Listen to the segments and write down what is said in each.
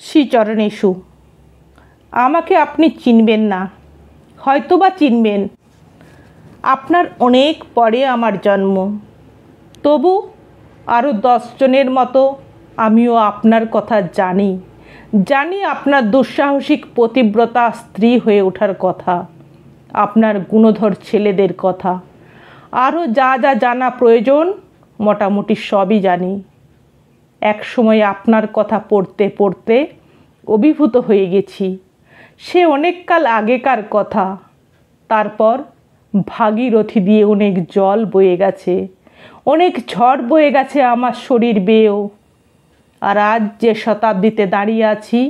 শ্রীচরণেষু। আমাকে আপনি চিনবেন না, হয়তোবা চিনবেন, আপনার অনেক পরে আমার জন্ম। তবু আরও 10 জনের মতো আমিও আপনার কথা জানি। জানি আপনার দুঃসাহসিক পতিব্রতা স্ত্রী হয়ে ওঠার কথা, আপনার গুণধর ছেলেদের কথা, আরও যা যা জানা প্রয়োজন মোটামুটি সবই জানি। এক সময় আপনার কথা পড়তে পড়তে অভিভূত হয়ে গেছি। সে অনেক কাল আগেকার কথা। তারপর ভাগীরথী দিয়ে অনেক জল বয়ে গেছে, অনেক ঝড় বয়ে গেছে আমার শরীর বেয়েও। আর আজ যে শতাব্দীতে দাঁড়িয়ে আছি,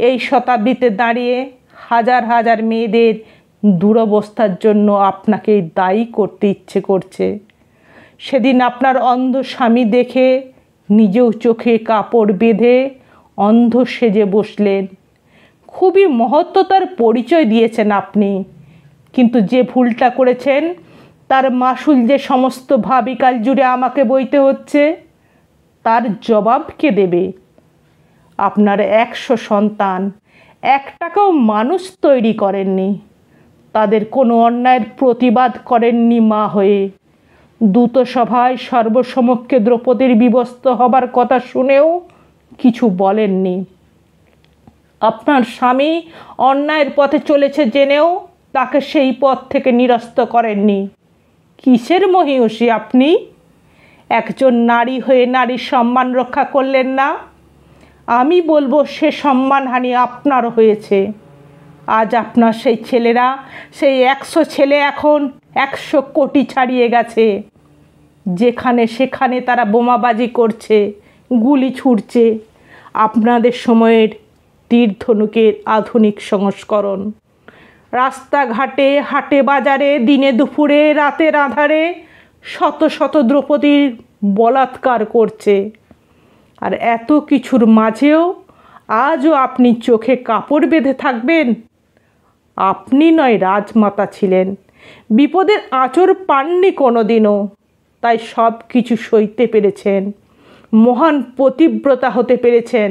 এই শতাব্দীতে দাঁড়িয়ে হাজার হাজার মেয়েদের দুরবস্থার জন্য আপনাকে দায়ী করতে ইচ্ছে করছে। সেদিন আপনার অন্ধ স্বামী দেখে নিজেও চোখে কাপড় বেঁধে অন্ধ সেজে বসলেন। খুবই মহত্ত্বতার পরিচয় দিয়েছেন আপনি, কিন্তু যে ভুলটা করেছেন তার মাসুল যে সমস্ত ভাবিকাল জুড়ে আমাকে বইতে হচ্ছে, তার জবাব কে দেবে? আপনার 100 সন্তান 1 টাকাও মানুষ তৈরি করেননি, তাদের কোনো অন্যায়ের প্রতিবাদ করেননি মা হয়ে। দূত সভায় সর্বসমক্ষে দ্রৌপদীর বিবস্ত্র হবার কথা শুনেও কিছু বলেননি। আপনার স্বামী অন্যায়ের পথে চলেছে জেনেও তাকে সেই পথ থেকে নিরস্ত করেননি। কিসের মহিষী আপনি? একজন নারী হয়ে নারীর সম্মান রক্ষা করলেন না। আমি বলবো সে সম্মানহানি আপনার হয়েছে। আজ আপনার সেই ছেলেরা, সেই 100 ছেলে এখন 100 কোটি ছাড়িয়ে গেছে। যেখানে সেখানে তারা বোমাবাজি করছে, গুলি ছুটছে। আপনাদের সময়ের তীরধনুকের আধুনিক সংস্করণ। রাস্তাঘাটে, হাটে বাজারে, দিনে দুপুরে, রাতের আঁধারে শত শত দ্রৌপদীর বলাৎকার করছে। আর এত কিছুর মাঝেও আজও আপনি চোখে কাপড় বেঁধে থাকবেন? আপনি নয় রাজমাতা ছিলেন, বিপদের আঁচড় পাননি কোনো দিনও, তাই সব কিছু সইতে পেরেছেন, মহান পতিব্রতা হতে পেরেছেন।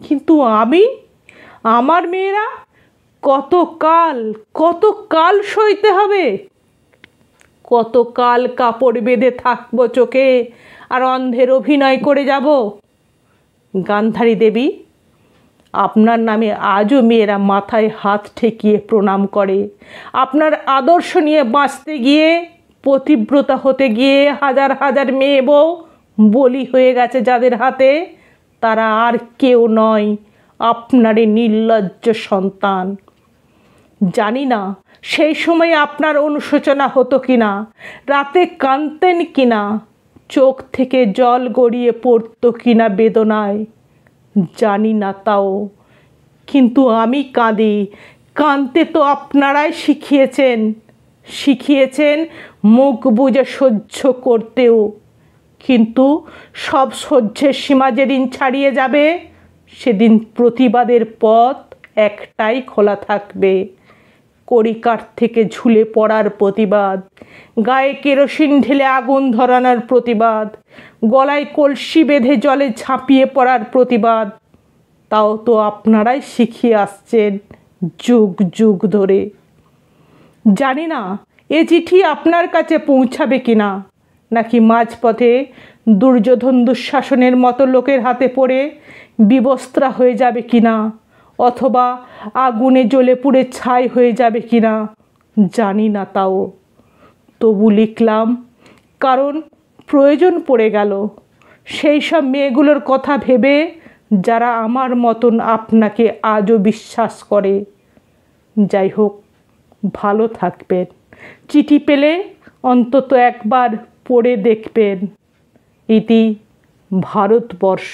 কিন্তু আমি, আমার মেয়েরা কতকাল সইতে হবে? কতকাল কাপড় বেঁধে থাকবো চোখে আর অন্ধের অভিনয় করে যাব? গান্ধারী দেবী, আপনার নামে আজও মেয়েরা মাথায় হাত ঠেকিয়ে প্রণাম করে। আপনার আদর্শ নিয়ে বাঁচতে গিয়ে, পতিব্রতা হতে গিয়ে হাজার হাজার মেয়ে বউ বলি হয়ে গেছে যাদের হাতে, তারা আর কেউ নয়, আপনারই নির্লজ্জ সন্তান। জানি না সেই সময় আপনার অনুশোচনা হতো কিনা, রাতে কাঁদতেন কিনা, চোখ থেকে জল গড়িয়ে পড়তো কিনা বেদনায়, জানি না তাও। কিন্তু আমি কাঁদি। কাঁদতে তো আপনারাই শিখিয়েছেন মুখ বুজে সহ্য করতেও। কিন্তু সব সহ্যের সীমা যেদিন ছাড়িয়ে যাবে, সেদিন প্রতিবাদের পথ একটাই খোলা থাকবে। কড়িকাঠ থেকে ঝুলে পড়ার প্রতিবাদ, গায়ে কেরোসিন ঢেলে আগুন ধরানোর প্রতিবাদ, গলায় কলসি বেঁধে জলে ঝাঁপিয়ে পড়ার প্রতিবাদ। তাও তো আপনারাই শিখিয়ে আসছেন যুগ যুগ ধরে। জানি না এ চিঠি আপনার কাছে পৌঁছাবে কিনা, নাকি মাঝপথে দুর্যোধন দুঃশাসনের মতো লোকের হাতে পড়ে বিবস্ত্রা হয়ে যাবে কিনা, অথবা আগুনে জ্বলে পুড়ে ছাই হয়ে যাবে কিনা, জানি না তাও। তবু লিখলাম, কারণ প্রয়োজন পড়ে গেল সেই সব মেয়েগুলোর কথা ভেবে যারা আমার মতন আপনাকে আজও বিশ্বাস করে। যাই হোক, ভালো থাকবেন। চিঠি পেলে অন্তত একবার পড়ে দেখবেন। ইতি ভারতবর্ষ।